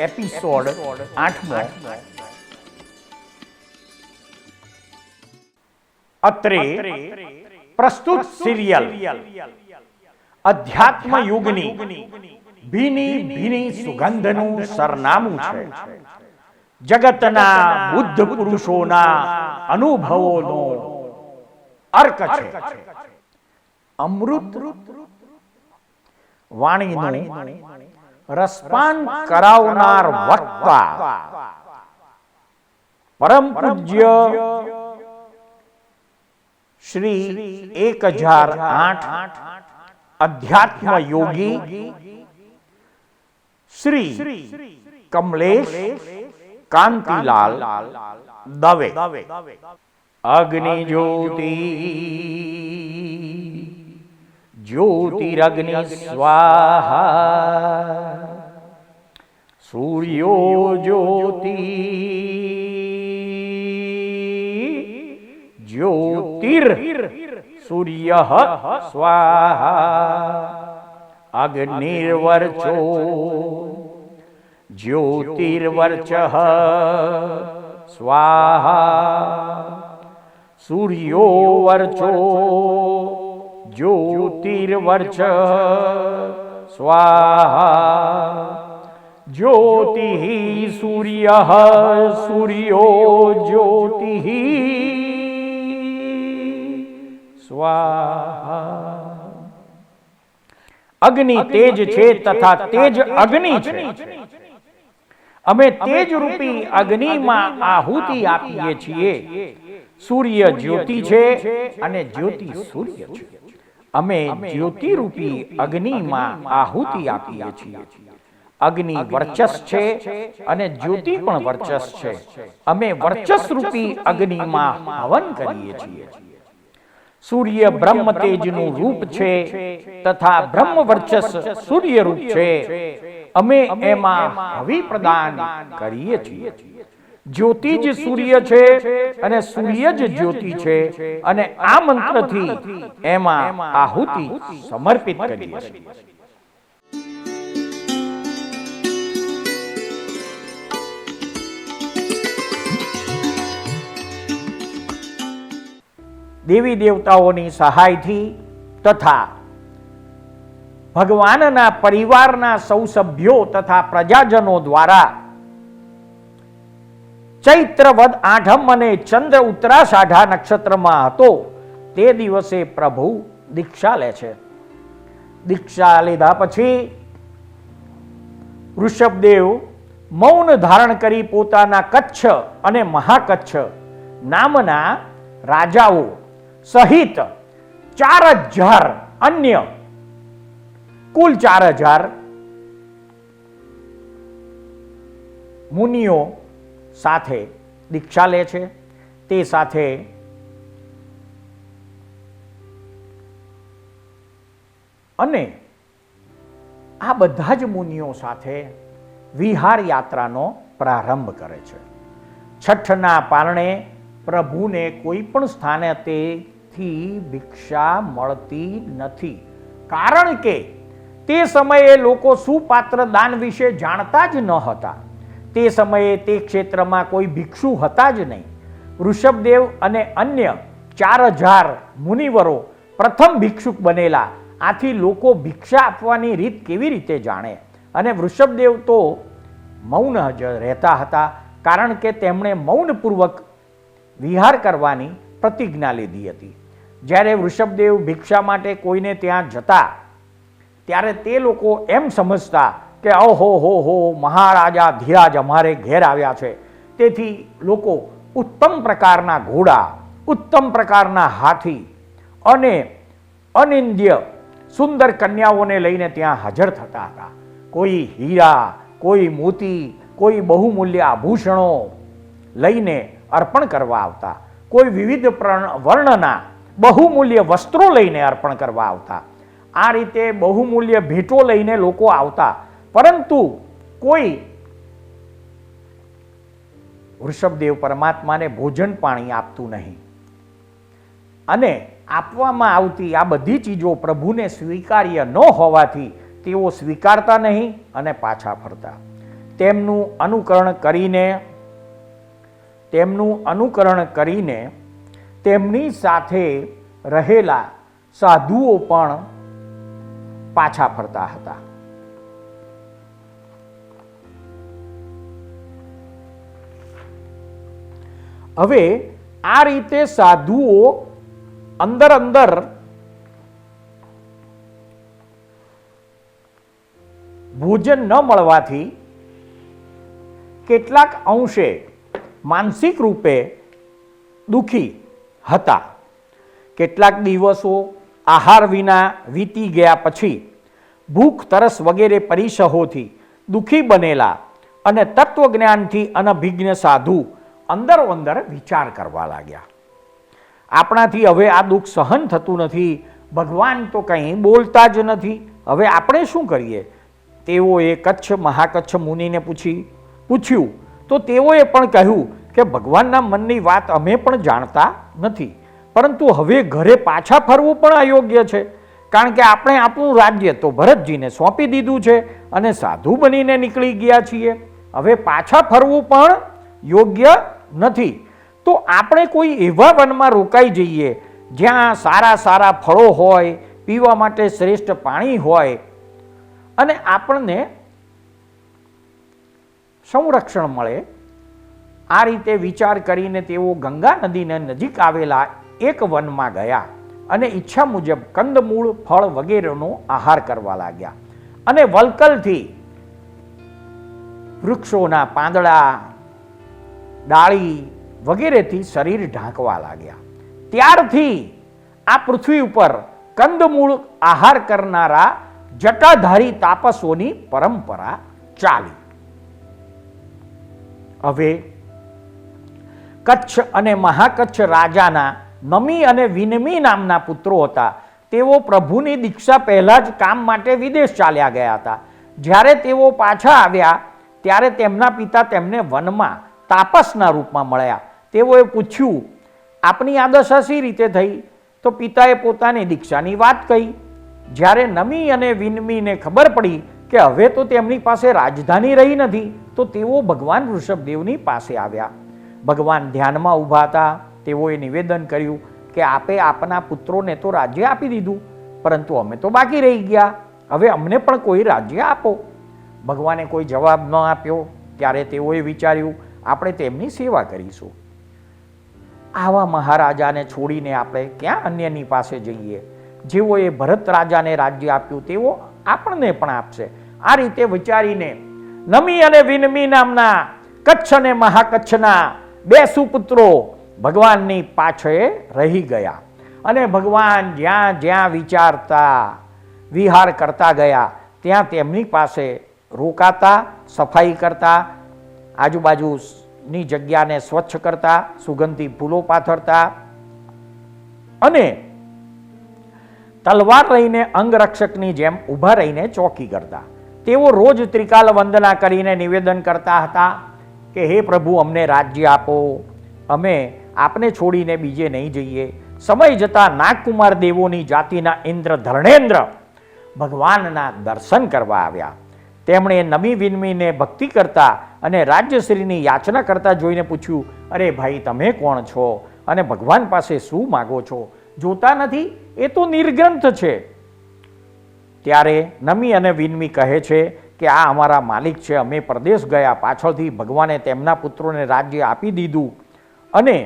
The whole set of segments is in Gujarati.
એપિસોડ 8મો અત્રે પ્રસ્તુત સિરિયલ અધ્યાત્મ યુગની ભીની ભીની સુગંધનું સરનામું છે. જગતના બુદ્ધ પુરુષોના અનુભવોનો અર્ક છે. અમૃત વાણીનું રસપાન કરાવનાર વક્તા પરમ પૂજ્ય શ્રી 1008 અધ્યાત્મ યોગી શ્રી કમલેશ કાંતિલાલ દવે. અગ્નિ જ્યોતિ જ્યોતિરગ્નિ સ્વાહા સૂર્યો જ્યોતિ જ્યોતિર સૂર્ય સ્વાહા અગ્નિર્વર્ચો જ્યોતિર્વર્ચ સ્વાહા સૂર્યો વર્ચો જ્યોતિર્વર્ચ સ્વાહા જ્યોતિ સૂર્ય સૂર્યો જ્યોતિ સ્વાહા. અગ્નિ તેજ છે તથા તેજ અગ્નિ છે. અમે તેજ રૂપી અગ્નિમાં આહુતિ આપીએ છીએ. સૂર્ય જ્યોતિ છે અને જ્યોતિ સૂર્ય છે. અમે જ્યોતિ રૂપી અગ્નિમાં આહુતિ આપીએ છીએ. અગ્નિ વર્ચસ છે અને જ્યોતિ પણ વર્ચસ છે. અમે વર્ચસ રૂપી અગ્નિમાં હવન કરીએ છીએ. સૂર્ય બ્રહ્મ તેજનું રૂપ છે તથા બ્રહ્મ વર્ચસ સૂર્ય રૂપ છે. અમે એમાં હવિ પ્રદાન કરીએ છીએ. જ્યોતિ જ સૂર્ય છે અને સૂર્ય જ જ્યોતિ છે અને આ મંત્રથી એમાં આહુતિ સમર્પિત કરીએ છીએ. દેવી દેવતાઓની સહાયથી તથા ભગવાનના પરિવારના સૌ સભ્યો તથા પ્રજાજનો દ્વારા ચૈત્ર વદ આઠમ અને ચંદ્ર ઉત્તરાષાઢા નક્ષત્રમાં હતો તે દિવસે પ્રભુ દીક્ષા લે છે. દીક્ષા લીધા પછી ઋષભદેવ મૌન ધારણ કરી પોતાના કચ્છ અને મહાકચ્છ નામના રાજાઓ સહિત 4000 અન્ય કુલ 4000 મુનિઓ સાથે દીક્ષા લે છે. તે સાથે અને આ બધા જ મુનિઓ સાથે વિહાર યાત્રાનો પ્રારંભ કરે છે. છઠના પારણે પ્રભુને કોઈ પણ સ્થાને તેથી ભિક્ષા મળતી નથી, કારણ કે તે સમયે લોકો સુપાત્ર દાન વિશે જાણતા જ ન હતા. તે સમયે તે ક્ષેત્રમાં કોઈ ભિક્ષુ હતા જ નહીં. ઋષભદેવ અને અન્ય 4000 મુનિવરો પ્રથમ ભિક્ષુક બનેલા. આથી લોકો ભિક્ષા આપવાની રીત કેવી રીતે જાણે? અને ઋષભદેવ તો મૌન જ રહેતા હતા, કારણ કે તેમણે મૌનપૂર્વક વિહાર કરવાની પ્રતિજ્ઞા લીધી હતી. જ્યારે ઋષભદેવ ભિક્ષા માટે કોઈને ત્યાં જતા ત્યારે તે લોકો એમ સમજતા કે ઓહો હો મહારાજા ધીરાજ અમારે ઘેર આવ્યા છે. તેથી લોકો ઉત્તમ પ્રકારના ઘોડા, ઉત્તમ પ્રકારના હાથી અને અનિંદ્ય સુંદર કન્યાઓને લઈને ત્યાં હાજર થતા હતા. કોઈ હીરા, કોઈ મોતી, કોઈ બહુમૂલ્ય આભૂષણો લઈને અર્પણ કરવા આવતા. કોઈ વિવિધ વર્ણના બહુમૂલ્ય વસ્ત્રો લઈને અર્પણ કરવા આવતા. આ રીતે બહુમૂલ્ય ભેટો લઈને લોકો આવતા, પરંતુ કોઈ ઋષભદેવ પરમાત્માને ભોજન પાણી આપતું નહીં. અને આપવામાં આવતી આ બધી ચીજો પ્રભુને સ્વીકાર્ય ન હોવાથી તેઓ સ્વીકારતા નહીં અને પાછા ફરતા. તેમનું અનુકરણ કરીને તેમની સાથે રહેલા સાધુઓ પણ પાછા ફરતા હતા. હવે આ રીતે સાધુઓ અંદર ભોજન ન મળવાથી કેટલાક અંશે માનસિક રૂપે દુઃખી હતા. કેટલાક દિવસો આહાર વિના વીતી ગયા પછી ભૂખ તરસ વગેરે પરિસહોથી દુઃખી બનેલા અને તત્વજ્ઞાનથી અનભિજ્ઞ સાધુ અંદર વિચાર કરવા લાગ્યા. આપણાથી હવે આ દુઃખ સહન થતું નથી, ભગવાન તો કંઈ બોલતા જ નથી, હવે આપણે શું કરીએ? તેઓએ મહાકચ્છ મુનિને પૂછ્યું તો તેઓએ પણ કહ્યું કે ભગવાનના મનની વાત અમે પણ જાણતા નથી, પરંતુ હવે ઘરે પાછા ફરવું પણ અયોગ્ય છે, કારણ કે આપણે આપણું રાજ્ય તો ભરતજીને સોંપી દીધું છે અને સાધુ બનીને નીકળી ગયા છીએ. હવે પાછા ફરવું પણ યોગ્ય નથી. તો આપણે કોઈ એવા વનમાં રોકાઈ જઈએ જ્યાં સારા ફળો હોય, પીવા માટે શ્રેષ્ઠ પાણી હોય અને આપણને સંરક્ષણ મળે. આ રીતે વિચાર કરીને તેઓ ગંગા નદીને નજીક આવેલા એક વનમાં ગયા અને ઈચ્છા મુજબ કંદમૂળ, ફળ વગેરેનો આહાર કરવા લાગ્યા અને વલ્કલથી વૃક્ષોના પાંદડા, ડાળી વગેરેથી શરીર ઢાંકવા લાગ્યા. ત્યારથી આ પૃથ્વી ઉપર કંદમૂળ આહાર કરનારા જટાધારી તાપસોની પરંપરા ચાલી. હવે કચ્છ અને મહાકચ્છ રાજાના નમી અને વિનમી નામના પુત્રો હતા. તેઓ પ્રભુની દીક્ષા પહેલા જ કામ માટે વિદેશ ચાલ્યા ગયા હતા. જ્યારે તેઓ પાછા આવ્યા ત્યારે તેમના પિતા તેમને વનમાં તાપસના રૂપમાં મળ્યા. તેઓએ પૂછ્યું, આપની આ દશા શી રીતે થઈ? તો પિતાએ પોતાની દીક્ષાની વાત કહી. જ્યારે નમી અને વિનમીને ખબર પડી કે હવે તો તેમની પાસે રાજધાની રહી નથી, તો તેઓ ભગવાન ઋષભદેવની પાસે આવ્યા. ભગવાન ધ્યાનમાં ઊભા હતા. તેઓએ નિવેદન કર્યું કે આપે આપના પુત્રોને તો રાજ્ય આપી દીધું, પરંતુ અમે તો બાકી રહી ગયા, હવે અમને પણ કોઈ રાજ્ય આપો. ભગવાને કોઈ જવાબ ન આપ્યો. ત્યારે તેઓએ વિચાર્યું, આપણે તેમની સેવા કરીશું. આવા મહારાજાને છોડીને આપણે ક્યાં અન્યની પાસે જઈએ? જેઓએ ભરત રાજાને રાજ્ય આપ્યું તેઓ આપણને પણ આપશે. આ રીતે વિચારીને નમી અને વિનમી નામના કચ્છ અને મહાકચ્છના બે સુપુત્રો ભગવાનની પાછળ રહી ગયા અને ભગવાન જ્યાં જ્યાં વિહાર કરતા ગયા ત્યાં તેમની પાસે રોકાતા, સફાઈ કરતા, આજુબાજુની જગ્યાને સ્વચ્છ કરતા, સુગંધી ફૂલો પાથરતા અને તલવાર લઈને અંગરક્ષકની જેમ ઊભા રહીને ચોકી કરતા. તેઓ રોજ ત્રિકાલ વંદના કરીને નિવેદન કરતા હતા કે હે પ્રભુ, અમને રાજ્ય આપો, અમે આપને છોડીને બીજે નહીં જઈએ. સમય જતાં નાગકુમાર દેવોની જાતિના ઇન્દ્ર ધર્ણેન્દ્ર ભગવાનના દર્શન કરવા આવ્યા. તેમણે નમી વિનમીને ભક્તિ કરતા અને રાજ્યશ્રીની યાચના કરતા જોઈને પૂછ્યું, અરે ભાઈ, તમે કોણ છો અને ભગવાન પાસે શું માગો છો? જોતા નથી? એ તો નિર્ગ્રંથ છે. ત્યારે નમી અને વિનમી કહે છે કે આ અમારા માલિક છે, અમે પરદેશ ગયા, પાછળથી ભગવાને તેમના પુત્રોને રાજ્ય આપી દીધું અને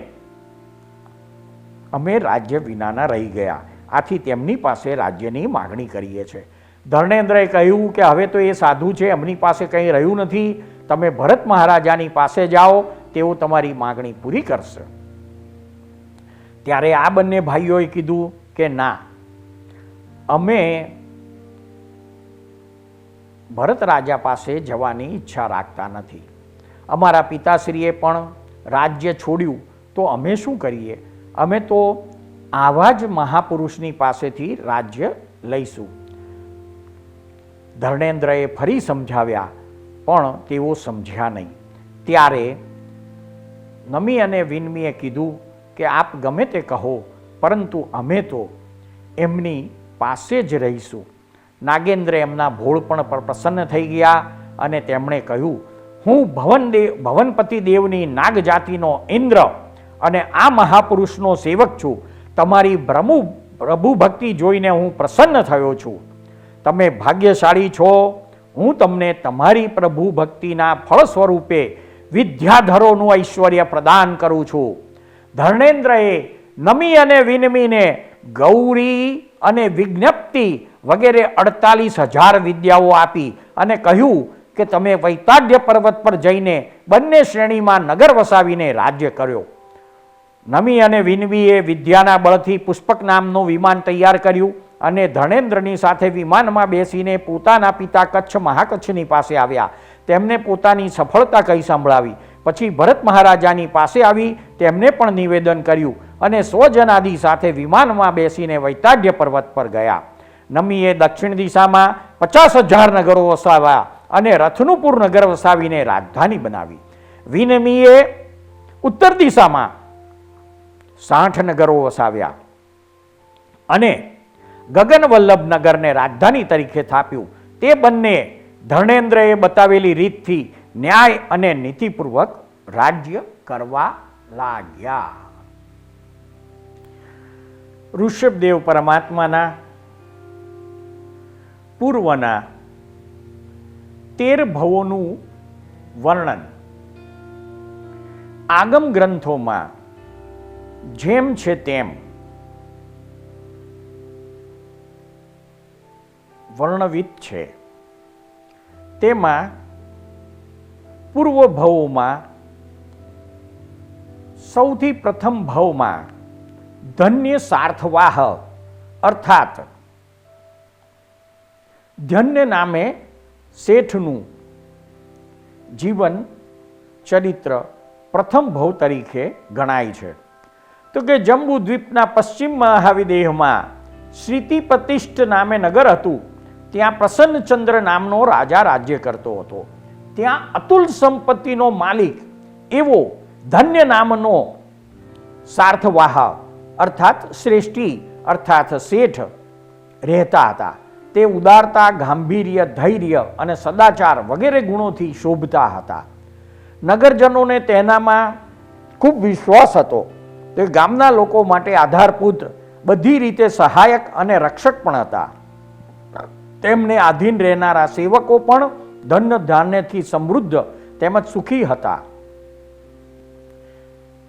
અમે રાજ્ય વિનાના રહી ગયા, આથી તેમની પાસે રાજ્યની માગણી કરીએ છીએ. ધર્ણેન્દ્રએ કહ્યું કે હવે તો એ સાધુ છે, એમની પાસે કંઈ રહ્યું નથી, તમે ભરત મહારાજાની પાસે જાઓ, તેઓ તમારી માગણી પૂરી કરશે. ત્યારે આ બંને ભાઈઓએ કીધું કે ના, અમે ભરત રાજા પાસે જવાની ઈચ્છા રાખતા નથી. અમારા પિતાશ્રીએ પણ રાજ્ય છોડ્યું, તો અમે શું કરીએ? અમે તો આવા જ મહાપુરુષની પાસેથી રાજ્ય લઈશું. ધર્ણેન્દ્રએ ફરી સમજાવ્યા, પણ તેઓ સમજ્યા નહીં. ત્યારે નમી અને વિનમીએ કીધું કે આપ ગમે તે કહો, પરંતુ અમે તો એમની પાસે જ રહીશું. નાગેન્દ્ર એમના ભોળપણ પર પ્રસન્ન થઈ ગયા અને તેમણે કહ્યું, હું ભવનપતિ દેવની નાગ જાતિનો ઇન્દ્ર અને આ મહાપુરુષનો સેવક છું. તમારી પ્રભુ ભક્તિ જોઈને હું પ્રસન્ન થયો છું. તમે ભાગ્યશાળી છો. હું તમને તમારી પ્રભુ ભક્તિના ફળ સ્વરૂપે વિદ્યાધરોનું ઐશ્વર્ય પ્રદાન કરું છું. ધર્ણેન્દ્રએ નમી અને વિનમીને ગૌરી અને વિજ્ઞપ્તિ વગેરે 48,000 વિદ્યાઓ આપી અને કહ્યું કે તમે વૈતાડ્ય પર્વત પર જઈને બંને શ્રેણીમાં નગર વસાવીને રાજ્ય કર્યો. નમી અને વિનવીએ વિદ્યાના બળથી પુષ્પક નામનું વિમાન તૈયાર કર્યું અને ધર્ણેન્દ્રની સાથે વિમાનમાં બેસીને પોતાના પિતા કચ્છ મહાકચ્છની પાસે આવ્યા. તેમને પોતાની સફળતા કહી સંભળાવી. પછી ભરત મહારાજાની પાસે આવી તેમને પણ નિવેદન કર્યું અને સ્વજનાદિ સાથે વિમાનમાં બેસીને વૈતાડ્ય પર્વત પર ગયા. નમીએ દક્ષિણ દિશામાં 50,000 નગરો વસાવ્યા અને રથનુપુર નગર વસાવીને રાજધાની બનાવી. વિનમીએ ઉત્તર દિશામાં 60 નગરો વસાવ્યા અને ગગનવલ્લભ નગરને રાજધાની તરીકે સ્થાપ્યું. તે બંને ધર્ણેન્દ્રએ બતાવેલી રીતથી ન્યાય અને નીતિપૂર્વક રાજ્ય કરવા લાગ્યા. ઋષભદેવ પરમાત્માના પૂર્વના 13 ભવોનું વર્ણન આગમ ગ્રંથોમાં જેમ છે તેમ વર્ણવિત છે. તેમાં પૂર્વ ભવોમાં સૌથી પ્રથમ ભવમાં ધન્ય સાર્થવાહ અર્થાત ધન્ય નામે શેઠનું જીવન ચરિત્ર પ્રથમ ભવ તરીકે ગણાય છે. તો કે જંબુ દ્વીપના પશ્ચિમ મહાવિદેહમાં શ્રીતિપતિષ્ઠ નામે નગર હતું. ત્યાં પ્રસન્નચંદ્ર નામનો રાજા રાજ્ય કરતો હતો. ત્યાં અતુલ સંપત્તિનો માલિક એવો ધન્ય નામનો સાર્થવાહ અર્થાત શ્રેષ્ઠી અર્થાત શેઠ રહેતા હતા. તે ઉદારતા, ગાંભીર્ય, ધૈર્ય અને સદાચાર વગેરે ગુણોથી શોભતા હતા. નગરજનોને તેનામાં ખૂબ વિશ્વાસ હતો. તે ગામના લોકો માટે આધારભૂત, બધી રીતે સહાયક અને રક્ષક પણ હતા. તેમને આધીન રહેનારા સેવકો પણ ધન ધાન્યથી સમૃદ્ધ તેમજ સુખી હતા.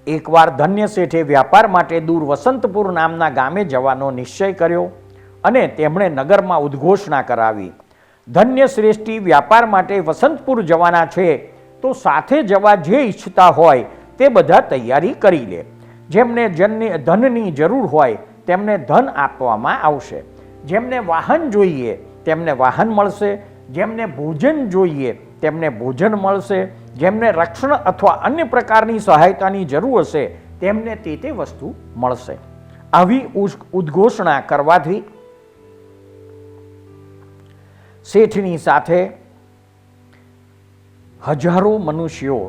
એકવાર ધન્ય શેઠે વ્યાપાર માટે દૂર વસંતપુર નામના ગામે જવાનો નિશ્ચય કર્યો અને તેમણે નગરમાં ઉદ્ઘોષણા કરાવી. ધન્ય શ્રેષ્ઠી વ્યાપાર માટે વસંતપુર જવાના છે તો સાથે જવા જે ઈચ્છતા હોય તે બધા તૈયારી કરી લે. જેમને ધનની જરૂર હોય તેમને ધન આપવામાં આવશે. જેમને વાહન જોઈએ તેમને વાહન મળશે. જેમને ભોજન જોઈએ તેમને ભોજન મળશે. જેમને રક્ષણ અથવા અન્ય પ્રકારની સહાયતાની જરૂર હશે તેમને તે વસ્તુ મળશે. આવી ઉદ્ઘોષણા કરવાથી શેઠની સાથે હજારો મનુષ્યો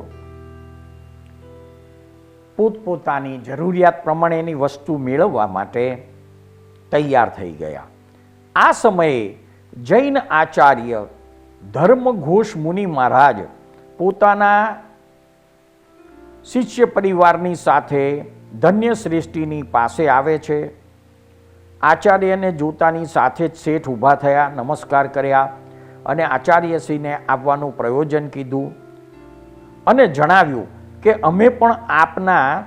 પોતપોતાની જરૂરિયાત પ્રમાણેની વસ્તુ મેળવવા માટે તૈયાર થઈ ગયા. આ સમયે જૈન આચાર્ય ધર્મઘોષ મુનિ મહારાજ પોતાના શિષ્ય પરિવારની સાથે ધન્ય શ્રેષ્ઠીની પાસે આવે છે. આચાર્યને જોતાની સાથે જ શેઠ ઊભા થયા, નમસ્કાર કર્યા અને આચાર્યશ્રીને આવવાનું પ્રયોજન કીધું અને જણાવ્યું કે અમે પણ આપના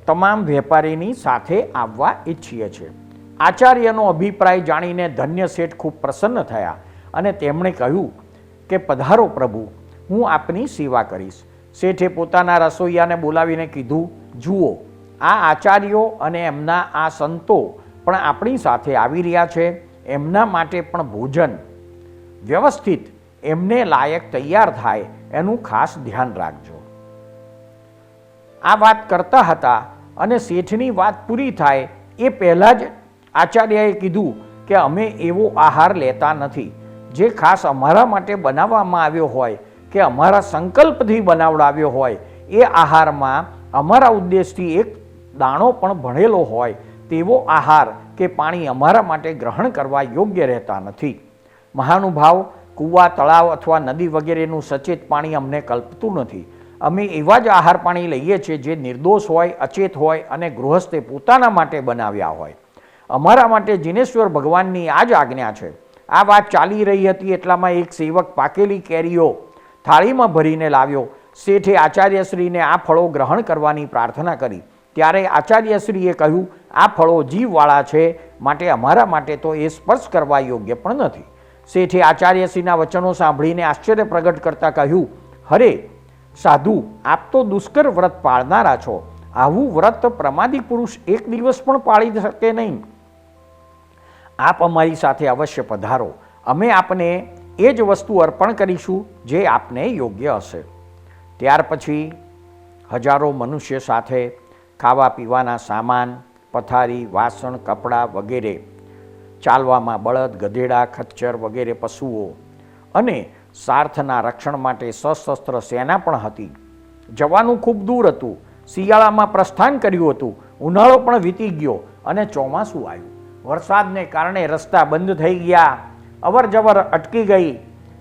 તમામ વેપારીની સાથે આવવા ઈચ્છીએ છીએ. આચાર્યનો અભિપ્રાય જાણીને ધન્ય શેઠ ખૂબ પ્રસન્ન થયા અને તેમણે કહ્યું કે પધારો પ્રભુ, હું આપની સેવા કરીશ. શેઠે પોતાના રસોઈયાને બોલાવીને કીધું, જુઓ, આ આચાર્યો અને એમના આ સંતો પણ આપણી સાથે આવી રહ્યા છે. એમના માટે પણ ભોજન વ્યવસ્થિત એમને લાયક તૈયાર થાય એનું ખાસ ધ્યાન રાખજો. આ વાત કરતા હતા અને શેઠની વાત પૂરી થાય એ પહેલાં જ આચાર્યએ કીધું કે અમે એવો આહાર લેતા નથી જે ખાસ અમારા માટે બનાવવામાં આવ્યો હોય કે અમારા સંકલ્પથી બનાવડાવ્યો હોય. એ આહારમાં અમારા ઉદ્દેશથી એક દાણો પણ ભણેલો હોય તેવો આહાર કે પાણી અમારા માટે ગ્રહણ કરવા યોગ્ય રહેતા નથી. મહાનુભાવ, કૂવા, તળાવ અથવા નદી વગેરેનું સચેત પાણી અમને કલ્પતું નથી. અમે એવા જ આહાર પાણી લઈએ છીએ જે નિર્દોષ હોય, અચેત હોય અને ગૃહસ્થે પોતાના માટે બનાવ્યા હોય. અમારા માટે જિનેશ્વર ભગવાનની આ જ આજ્ઞા છે. આ વાત ચાલી રહી હતી એટલામાં એક સેવક પાકેલી કેરીઓ થાળીમાં ભરીને લાવ્યો. શેઠે આચાર્યશ્રીને આ ફળો ગ્રહણ કરવાની પ્રાર્થના કરી. ત્યારે આચાર્યશ્રીએ કહ્યું, આ ફળો જીવવાળા છે, માટે અમારા માટે તો એ સ્પર્શ કરવા યોગ્ય પણ નથી. શેઠે આચાર્યશ્રીના વચનો સાંભળીને આશ્ચર્ય પ્રગટ કરતા કહ્યું, હરે સાધુ, આપ તો દુષ્કર વ્રત પાળનારા છો. આવું વ્રત પ્રમાદી પુરુષ એક દિવસ પણ પાળી શકે નહીં. આપ અમારી સાથે અવશ્ય પધારો. અમે આપને એ જ વસ્તુ અર્પણ કરીશું જે આપને યોગ્ય હશે. ત્યાર પછી હજારો મનુષ્ય સાથે ખાવા પીવાના સામાન, પથારી, વાસણ, કપડાં વગેરે, ચાલવામાં બળદ, ગધેડા, ખચ્ચર વગેરે પશુઓ અને સાર્થના રક્ષણ માટે સશસ્ત્ર સેના પણ હતી. જવાનું ખૂબ દૂર હતું. શિયાળામાં પ્રસ્થાન કર્યું હતું. ઉનાળો પણ વીતી ગયો અને ચોમાસું આવ્યું. વરસાદને કારણે રસ્તા બંધ થઈ ગયા, અવર જવર અટકી ગઈ.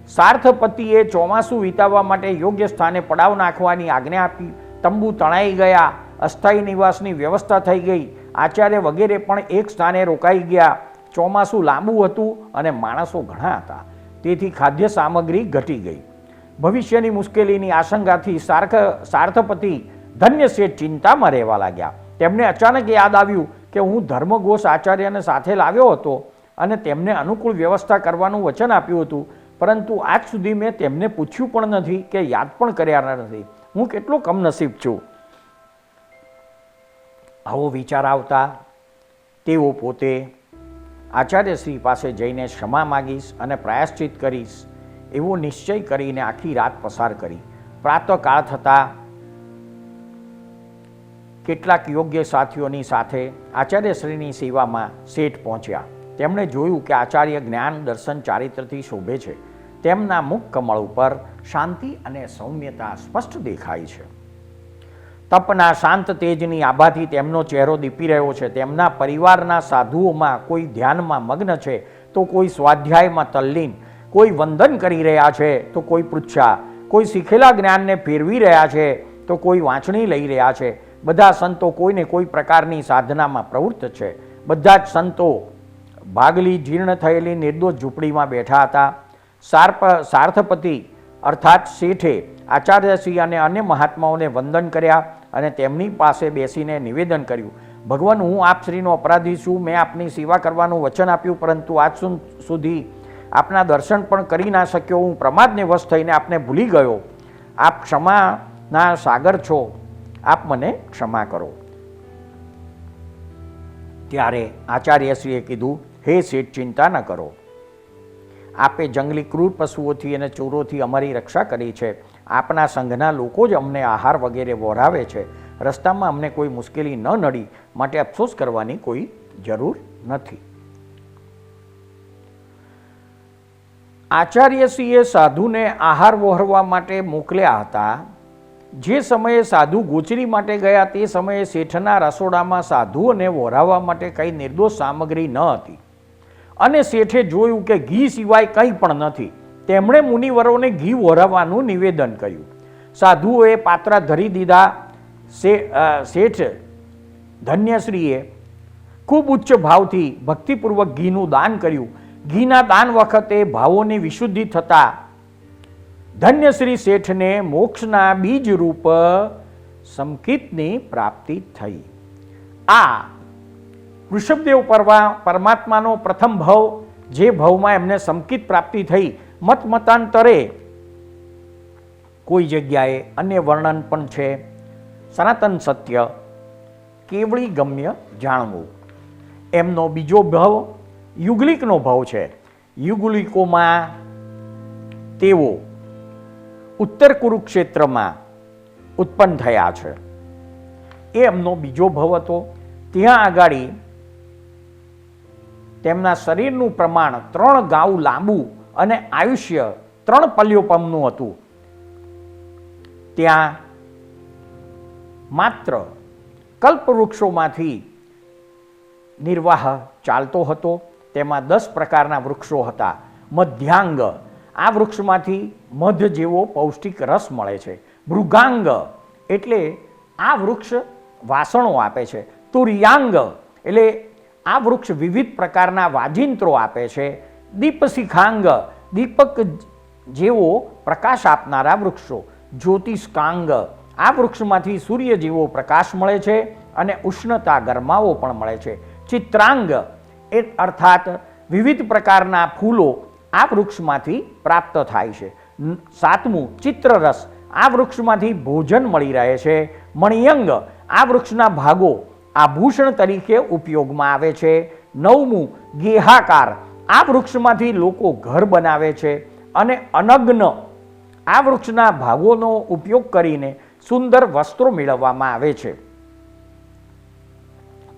સાર્થપતિએ ચોમાસું વિતાવવા માટે યોગ્ય સ્થાને પડાવ નાખવાની આજ્ઞા આપી. તંબુ તણાઈ ગયા, અસ્થાયી નિવાસની વ્યવસ્થા થઈ ગઈ. આચાર્ય વગેરે પણ એક સ્થાને રોકાઈ ગયા. ચોમાસું લાંબુ હતું અને માણસો ઘણા હતા, તેથી ખાદ્ય સામગ્રી ઘટી ગઈ. ભવિષ્યની મુશ્કેલીની આશંકાથી સાર્થપતિ ધન્ય શેઠ ચિંતામાં રહેવા લાગ્યા. તેમને અચાનક યાદ આવ્યું કે હું ધર્મઘોષ આચાર્યને સાથે લાવ્યો હતો અને તેમને અનુકૂળ વ્યવસ્થા કરવાનું વચન આપ્યું હતું, પરંતુ આજ સુધી મેં તેમને પૂછ્યું પણ નથી કે યાદ પણ કર્યા નથી. હું કેટલો કમનસીબ છું. આવો વિચાર આવતા તેઓ પોતે આચાર્યશ્રી પાસે જઈને ક્ષમા માગીશ અને પ્રાયશ્ચિત કરીશ એવો નિશ્ચય કરીને આખી રાત પસાર કરી. પ્રાતઃકાળ થતાં કેટલાક યોગ્ય સાથીઓની સાથે આચાર્યશ્રીની સેવામાં શેઠ પહોંચ્યા. તેમણે જોયું કે આચાર્ય જ્ઞાન, દર્શન, ચારિત્રથી શોભે છે. તેમના મુખ કમળ ઉપર શાંતિ અને સૌમ્યતા સ્પષ્ટ દેખાય છે. તપના શાંત તેજની આભાથી તેમનો ચહેરો દીપી રહ્યો છે. તેમના પરિવારના સાધુઓમાં કોઈ ધ્યાનમાં મગ્ન છે, તો કોઈ સ્વાધ્યાયમાં તલ્લીન, કોઈ વંદન કરી રહ્યા છે, તો કોઈ પૃચ્છા, કોઈ શીખેલા જ્ઞાનને ફેરવી રહ્યા છે, તો કોઈ વાંચણી લઈ રહ્યા છે. બધા સંતો કોઈને કોઈ પ્રકારની સાધનામાં પ્રવૃત્ત છે. બધા જ સંતો ભાગલી જીર્ણ થયેલી નિર્દોષ ઝૂંપડીમાં બેઠા હતા. સાર્થપતિ અર્થાત શેઠે આચાર્યશ્રી અને અન્ય મહાત્માઓને વંદન કર્યા અને તેમની પાસે બેસીને નિવેદન કર્યું, ભગવાન, હું આપશ્રીનો અપરાધી છું. મેં આપની સેવા કરવાનું વચન આપ્યું, પરંતુ આજ સુધી આપના દર્શન પણ કરી ના શક્યો. હું પ્રમાદને વશ થઈને આપને ભૂલી ગયો. આપ ક્ષમાના સાગર છો, આપ મને ક્ષમા કરો. ત્યારે આચાર્યશ્રીએ કીધું, હે શેઠ, ચિંતા ન કરો. આપે જંગલી ક્રૂર પશુઓથી અને ચોરોથી અમારી રક્ષા કરી છે. આપના સંઘના લોકો જ અમને આહાર વગેરે વહોરાવે છે. રસ્તામાં અમને કોઈ મુશ્કેલી ન નડી, માટે અફસોસ કરવાની કોઈ જરૂર નથી. આચાર્યશ્રીએ સાધુને આહાર વહોરવા માટે મોકલ્યા હતા. જે સમયે સાધુ ગોચરી માટે ગયા તે સમયે શેઠના રસોડામાં સાધુઓને વહોરાવવા માટે કંઈ નિર્દોષ સામગ્રી ન હતી અને શેઠે જોયું કે ઘી સિવાય કંઈ પણ નથી. તેમણે મુનિવરોને ઘી વહોરાવવાનું નિવેદન કર્યું. સાધુઓએ પાત્રા ધરી દીધા. શેઠ ધન્યશ્રીએ ખૂબ ઉચ્ચ ભાવથી ભક્તિપૂર્વક ઘીનું દાન કર્યું. ઘીના દાન વખતે ભાવોની વિશુદ્ધિ થતા ધન્યશ્રી શેઠને મોક્ષના બીજ રૂપ સંકિતની પ્રાપ્તિ થઈ. આ વૃષભદેવ પરમાત્માનો પ્રથમ ભાવ, જે ભાવમાં એમને સંકિત પ્રાપ્તિ થઈ, મતાંતરે કોઈ જગ્યાએ અન્ય વર્ણન પણ છે. સનાતન સત્ય કેવળી ગમ્ય જાણવું. એમનો બીજો ભાવ યુગલિકનો ભાવ છે. યુગલિકોમાં તેઓ ઉત્તર કુરુક્ષેત્રમાં ઉત્પન્ન થયા છે. એ એમનો બીજો ભાવ હતો. ત્યાં આગળ તેમના શરીરનું પ્રમાણ 3 ગાઉ લાંબુ અને આયુષ્ય 3 પલ્યોપમનું હતું. ત્યાં માત્ર કલ્પવૃક્ષોમાંથી નિર્વાહ ચાલતો હતો. તેમાં 10 પ્રકારના વૃક્ષો હતા. મધ્યાંગ આ વૃક્ષમાંથી મધ જેવો પૌષ્ટિક રસ મળે છે. મૃગાંગ એટલે આ વૃક્ષ વાસણો આપે છે. તુર્યાંગ એટલે આ વૃક્ષ વિવિધ પ્રકારના વાજિંત્રો આપે છે. દીપશિખાંગ દીપક જેવો પ્રકાશ આપનારા વૃક્ષો. જ્યોતિષ્કાંગ આ વૃક્ષમાંથી સૂર્ય જેવો પ્રકાશ મળે છે અને ઉષ્ણતા ગરમાવો પણ મળે છે. ચિત્રાંગ અર્થાત વિવિધ પ્રકારના ફૂલો આ વૃક્ષમાંથી પ્રાપ્ત થાય છે. 7મું ચિત્રરસ આ વૃક્ષમાંથી ભોજન મળી રહે છે. મણિયંગ આ વૃક્ષના ભાગો આભૂષણ તરીકે ઉપયોગમાં આવે છે. 9મું ગેહાકાર આ વૃક્ષમાંથી લોકો ઘર બનાવે છે. અને અનગ્ન આ વૃક્ષના ભાગોનો ઉપયોગ કરીને સુંદર વસ્ત્રો મેળવવામાં આવે છે.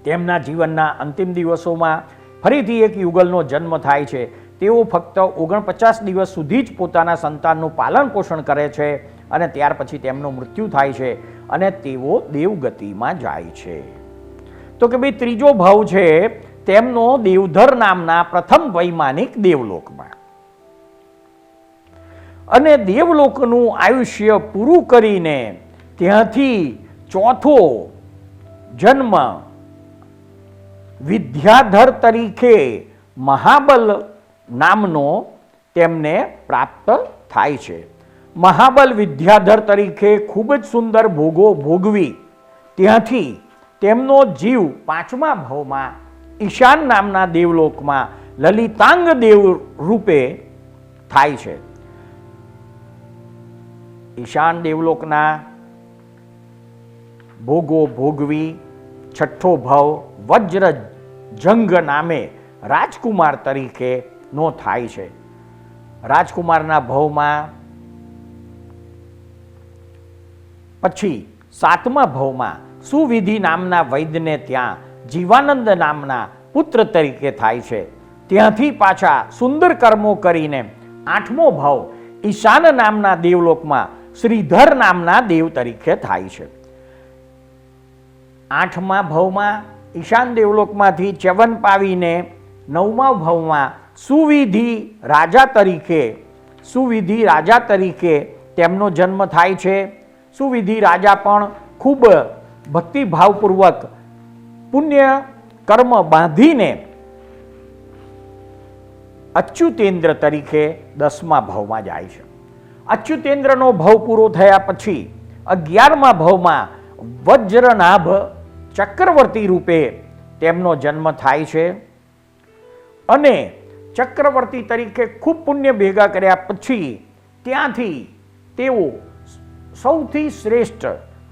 તેમના જીવનના અંતિમ દિવસોમાં ફરીથી એક યુગલનો જન્મ થાય છે. તેઓ ફક્ત 49 દિવસ સુધી જ પોતાના સંતાનનું પાલન પોષણ કરે છે અને ત્યાર પછી તેમનું મૃત્યુ થાય છે અને તેઓ દેવગતિમાં જાય છે. તો કે ભાઈ ત્રીજો ભાવ છે તેમનો દેવધર નામના પ્રથમ વૈમાનિક દેવલોકમાં. અને દેવલોકનું આયુષ્ય પૂરું કરીને ત્યાંથી ચોથો જન્મ વિદ્યાધર તરીકે મહાબલ નામનો તેમને પ્રાપ્ત થાય છે. મહાબલ વિદ્યાધર તરીકે ખૂબ જ સુંદર ભોગો ભોગવી ત્યાંથી તેમનો જીવ 5મા ભાવમાં ઈશાન નામના દેવલોકમાં લલિતાંગ દેવ રૂપે થાય છે. ઈશાન દેવલોકના ભોગો ભોગવી 6ઠ્ઠો ભાવ વજ્ર જંગ નામે રાજકુમાર તરીકે નો થાય છે. રાજકુમારના ભાવમાં પછી 7મા ભાવમાં સુવિધિ નામના વૈદ્યને ત્યાં જીવાનંદ નામના પુત્ર તરીકે થાય છે. ત્યાંથી પાછા સુંદર કર્મો કરીને 8મો ભાવ ઈશાન નામના દેવલોકમાં શ્રીધર નામના દેવ તરીકે થાય છે. 8મા ભાવમાં ઈશાન દેવલોકમાંથી ચ્યવન પાવીને 9મા ભાવમાં સુવિધિ રાજા તરીકે તેમનો જન્મ થાય છે. સુવિધિ રાજા પણ ખૂબ ભક્તિભાવપૂર્વક પુણ્ય કર્મ બાંધીને અચ્યુતેન્દ્ર તરીકે 10મા ભાવમાં જાય છે. અચ્યુતેન્દ્રનો ભાવ પૂરો થયા પછી 11મા ભાવમાં વજ્રનાભ ચક્રવર્તી રૂપે તેમનો જન્મ થાય છે. અને ચક્રવર્તી તરીકે ખૂબ પુણ્ય ભેગા કર્યા પછી ત્યાંથી તેઓ સૌથી શ્રેષ્ઠ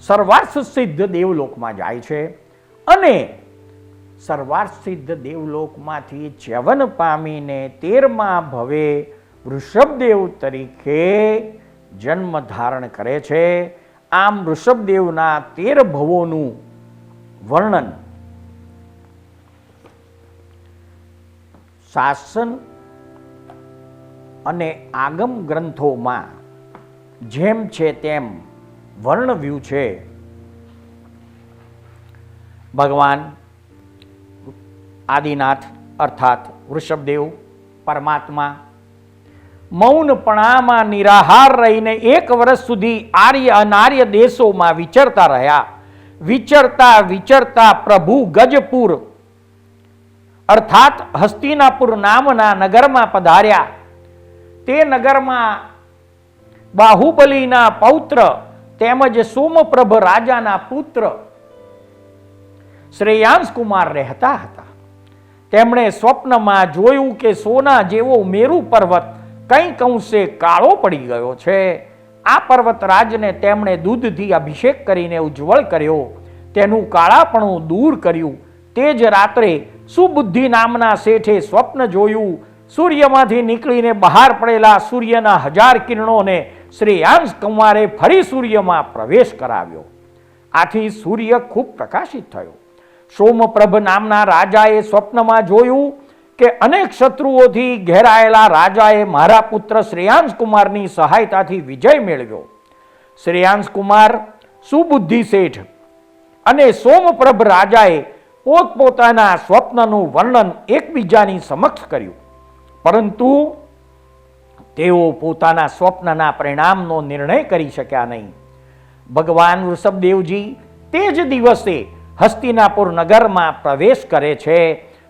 સર્વાર્થ સિદ્ધ દેવલોકમાં જાય છે. અને સર્વાર્થ સિદ્ધ દેવલોકમાંથી ચ્યવન પામીને 13મા ભવે વૃષભદેવ તરીકે જન્મ ધારણ કરે છે. આમ વૃષભદેવના 13 ભવોનું વર્ણન શાસન અને આગમ ગ્રંથોમાં જેમ છે તેમ વર્ણવ્યું છે. ભગવાન આદિનાથ અર્થાત વૃષભદેવ પરમાત્મા મૌનપણામાં નિરાહાર રહીને 1 વર્ષ સુધી આર્ય અનાર્ય દેશોમાં વિચરતા રહ્યા. વિચરતા પ્રભુ ગજપુર અર્થાત હસ્તિનાપુર નામના નગરમાં પધાર્યા. તે નગરમાં બાહુબલીના પૌત્ર તેમજ સોમપ્રભ રાજાના પુત્ર શ્રેયાંશ કુમાર રહેતા હતા. તેમણે સ્વપ્નમાં જોયું કે સોના જેવો મેરુ પર્વત કંઈક અંશે કાળો પડી ગયો છે. આ પર્વતરાજને તેમણે દૂધથી અભિષેક કરીને ઉજ્જવળ કર્યો, તેનું કાળાપણું દૂર કર્યું. તે જ રાત્રે સુબુદ્ધિ નામના શેઠે સ્વપ્ન જોયું. સૂર્યમાંથી નીકળીને બહાર પડેલા સૂર્યના 1000 કિરણોને શ્રેયાંશ કુમારે ફરી સૂર્યમાં પ્રવેશ કરાવ્યો. આથી સૂર્ય ખૂબ પ્રકાશિત થયો. સોમપ્રભ નામના રાજાએ સ્વપ્નમાં જોયું કે અનેક શત્રુઓથી ઘેરાયેલા રાજાએ મારા પુત્ર શ્રેયાંશ કુમારની સહાયતાથી વિજય મેળવ્યો. શ્રેયાંશ કુમાર, સુબુદ્ધિ શેઠ અને સોમપ્રભ રાજાએ પોતપોતાના સ્વપ્નનું વર્ણન એકબીજાની સમક્ષ કર્યું. પરંતુ તેઓ પોતાના સ્વપ્નના પરિણામનો નિર્ણય કરી શક્યા નહીં. ભગવાન વૃષભદેવજી તે જ દિવસે હસ્તિનાપુર નગરમાં પ્રવેશ કરે છે.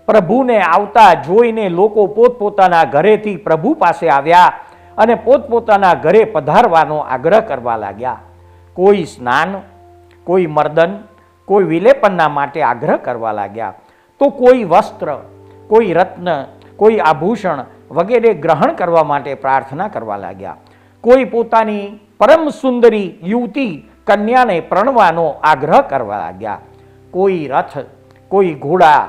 પ્રભુને આવતા જોઈને લોકો પોતપોતાના ઘરેથી પ્રભુ પાસે આવ્યા અને પોતપોતાના ઘરે પધારવાનો આગ્રહ કરવા લાગ્યા. કોઈ સ્નાન, કોઈ મર્દન, કોઈ વિલેપનના માટે આગ્રહ કરવા લાગ્યા, તો કોઈ વસ્ત્ર, કોઈ રત્ન, કોઈ આભૂષણ વગેરે ગ્રહણ કરવા માટે પ્રાર્થના કરવા લાગ્યા. કોઈ પોતાની પરમ સુંદરી યુવતી કન્યાને પરણવાનો આગ્રહ કરવા લાગ્યા. કોઈ રથ, કોઈ ઘોડા,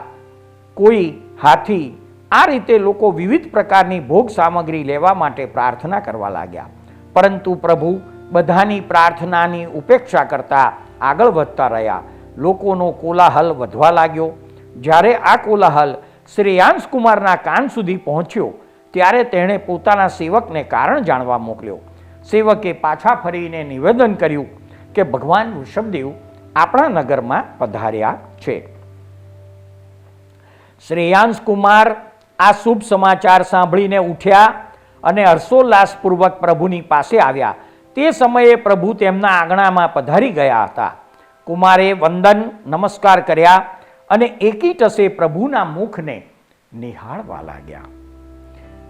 કોઈ હાથી, આ રીતે લોકો વિવિધ પ્રકારની ભોગ સામગ્રી લેવા માટે પ્રાર્થના કરવા લાગ્યા. પરંતુ પ્રભુ બધાની પ્રાર્થનાની ઉપેક્ષા કરતા આગળ વધતા રહ્યા. લોકોનો કોલાહલ વધવા લાગ્યો. જ્યારે આ કોલાહલ શ્રેયાંશ કુમારના કાન સુધી પહોંચ્યો ત્યારે તેણે પોતાના સેવકને કારણ જાણવા મોકલ્યો. સેવકે પાછા ફરીને નિવેદન કર્યું કે ભગવાન વૃષભદેવ આપણા નગરમાં પધાર્યા છે. શ્રેયાંશ કુમાર આ શુભ સમાચાર સાંભળીને ઉઠ્યા અને હર્ષોલ્લાસપૂર્વક પ્રભુની પાસે આવ્યા. તે સમયે પ્રભુ તેમના આંગણામાં પધારી ગયા હતા. કુમારે વંદન નમસ્કાર કર્યા અને એકીટસે પ્રભુના મુખને નિહાળવા લાગ્યા.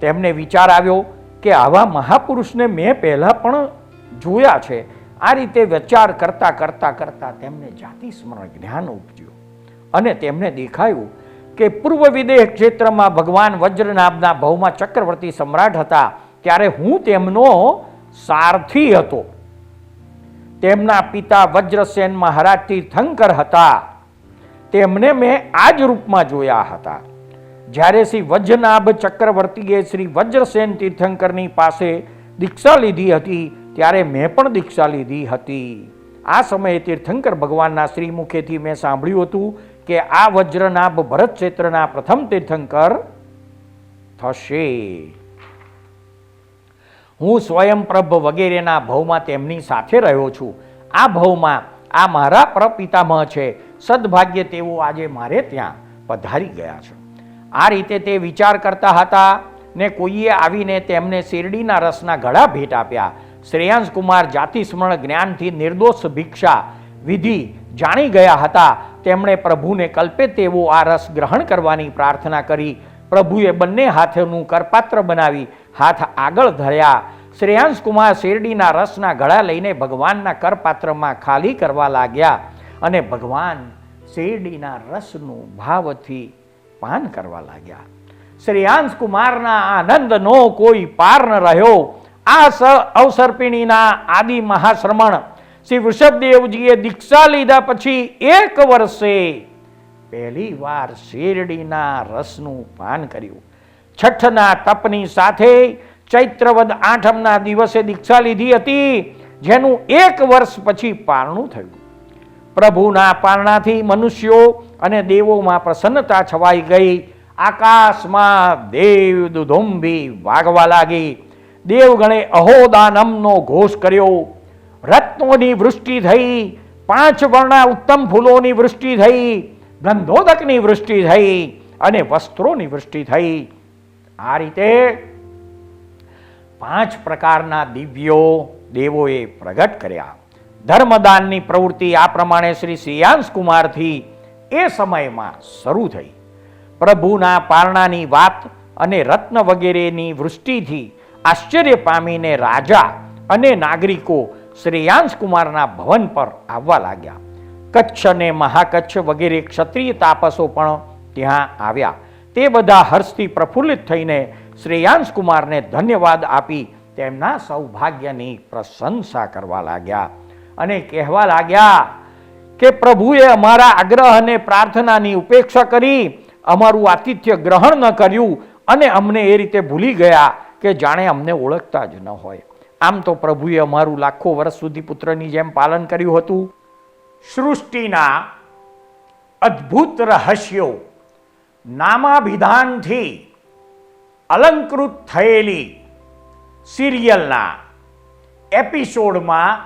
તેમને વિચાર આવ્યો કે આવા મહાપુરુષને મેં પહેલાં પણ જોયા છે. આ રીતે વિચાર કરતા કરતા કરતા તેમને જાતિ સ્મરણ જ્ઞાન ઉપજ્યું અને તેમને દેખાયું કે પૂર્વ વિદેહ ક્ષેત્રમાં ભગવાન વજ્રનાભના ભવમાં ચક્રવર્તી સમ્રાટ હતા ત્યારે હું તેમનો સારથી હતો. તેમના પિતા વજ્રસેન મહારાજ તીર્થંકર હતા. તેમને મેં આ જ રૂપમાં જોયા હતા. જ્યારે શ્રી વજ્રનાભ ચક્રવર્તીએ શ્રી વજ્રસેન તીર્થંકરની પાસે દીક્ષા લીધી હતી ત્યારે મેં પણ દીક્ષા લીધી હતી. આ સમયે તીર્થંકર ભગવાનના શ્રી મુખેથી મેં સાંભળ્યું હતું કે આ વજ્રનાભ ભરત ક્ષેત્રના પ્રથમ તીર્થંકર થશે. હું સ્વયંપ્રભ વગેરેના ભવમાં તેમની સાથે રહ્યો છું. આ ભવમાં આ મારા પ્રપિતામહ છે. સદભાગ્ય તેઓ આજે મારે ત્યાં પધારી ગયા છે. આ રીતે તે વિચાર કરતા હતા ને કોઈએ આવીને તેમને શેરડીના રસના ઘડા ભેટ આપ્યા. શ્રેયાંશ કુમાર જાતિ સ્મરણ જ્ઞાનથી નિર્દોષ ભિક્ષા વિધિ જાણી ગયા હતા. તેમણે પ્રભુને કલ્પે તેવો આ રસ ગ્રહણ કરવાની પ્રાર્થના કરી. પ્રભુએ બંને હાથનું કરપાત્ર બનાવી હાથ આગળ ધર્યા. શ્રેયાંશ કુમાર શેરડીના રસના ઘડા લઈને ભગવાનના કરપાત્રમાં ખાલી કરવા લાગ્યા અને ભગવાન શેરડીના રસનું ભાવથી પાન કરવા લાગ્યા. શ્રેયાંશ કુમારના આનંદનો કોઈ પાર ન રહ્યો. આ અવસર્પિણીના આદિ મહાશ્રમણ શ્રી વૃષભદેવજીએ દીક્ષા લીધા પછી 1 વર્ષે પહેલી વાર શેરડીના રસનું પાન કર્યું. છઠ્ઠના તપની સાથે ચૈત્રવદ આઠમના દિવસે દીક્ષા લીધી હતી, જેનું 1 વર્ષ પછી પારણું થયું. પ્રભુના પારણાથી મનુષ્યો અને દેવોમાં પ્રસન્નતા છવાઈ ગઈ. આકાશમાં દેવ દુધુંબી વાગવા લાગી. દેવગણે અહોદાનમનો ઘોષ કર્યો. રત્નોની વૃષ્ટિ થઈ, 5 વર્ણના ઉત્તમ ફૂલોની વૃષ્ટિ થઈ, ગંધોદકની વૃષ્ટિ થઈ અને વસ્ત્રોની વૃષ્ટિ થઈ. આ રીતે 5 પ્રકારના દિવ્યો દેવોએ પ્રગટ કર્યા. ધર્મદાનની પ્રવૃત્તિ આ પ્રમાણે શ્રી શ્રેયાંશ કુમારથી એ સમયમાં શરૂ થઈ. પ્રભુના પારણાની વાત અને રત્ન વગેરેની વૃષ્ટિથી આશ્ચર્ય પામીને રાજા અને નાગરિકો શ્રેયાંશ કુમારના ભવન પર આવવા લાગ્યા. કચ્છ અને મહાકચ્છ વગેરે ક્ષત્રિય તાપસો પણ ત્યાં આવ્યા. તે બધા હર્ષથી પ્રફુલ્લિત થઈને શ્રેયાંશ કુમારને ધન્યવાદ આપી તેમના સૌભાગ્યની પ્રશંસા કરવા લાગ્યા અને કહેવા લાગ્યા કે પ્રભુએ અમારા આગ્રહ અને પ્રાર્થનાની ઉપેક્ષા કરી, અમારું આતિથ્ય ગ્રહણ ન કર્યું અને અમને એ રીતે ભૂલી ગયા કે જાણે અમને ઓળખતા જ ન હોય. આમ તો પ્રભુએ અમારું લાખો વર્ષ સુધી પુત્રની જેમ પાલન કર્યું હતું. સૃષ્ટિના અદ્ભુત રહસ્યો નામાભિધાનથી અલંકૃત થયેલી સિરિયલના એપિસોડમાં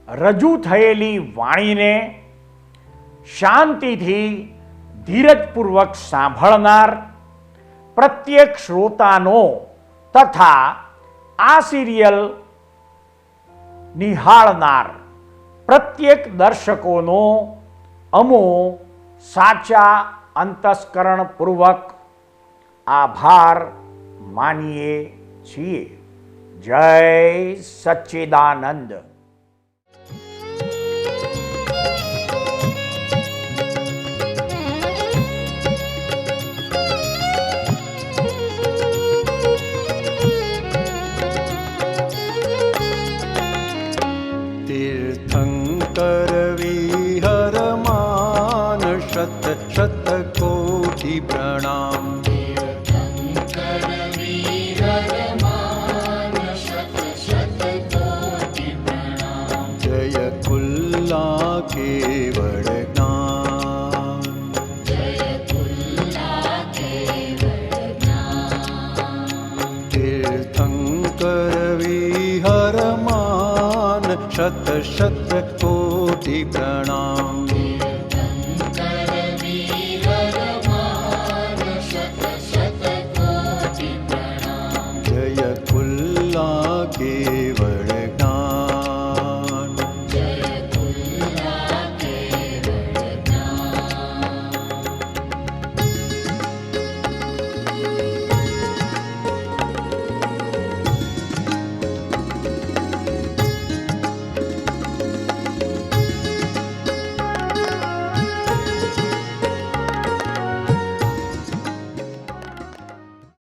રજૂ થયેલી વાણીને શાંતિથી ધીરજપૂર્વક સાંભળનાર પ્રત્યેક શ્રોતાનો તથા આ સિરિયલ નિહાળનાર પ્રત્યેક દર્શકોનો અમો સાચા અંતસ્કરણપૂર્વક આભાર માનીએ છીએ. જય સચ્ચિદાનંદ. तीर्थंकर विहरमान शत शत कोटि प्रणाम. तीर्थंकर विहरमान शत शत कोटि प्रणाम. जय कुल्ला केवल ज्ञान. जय कुल्ला केवल ज्ञान. तीर्थंकर विहरमान शत शत कोटि प्रणाम.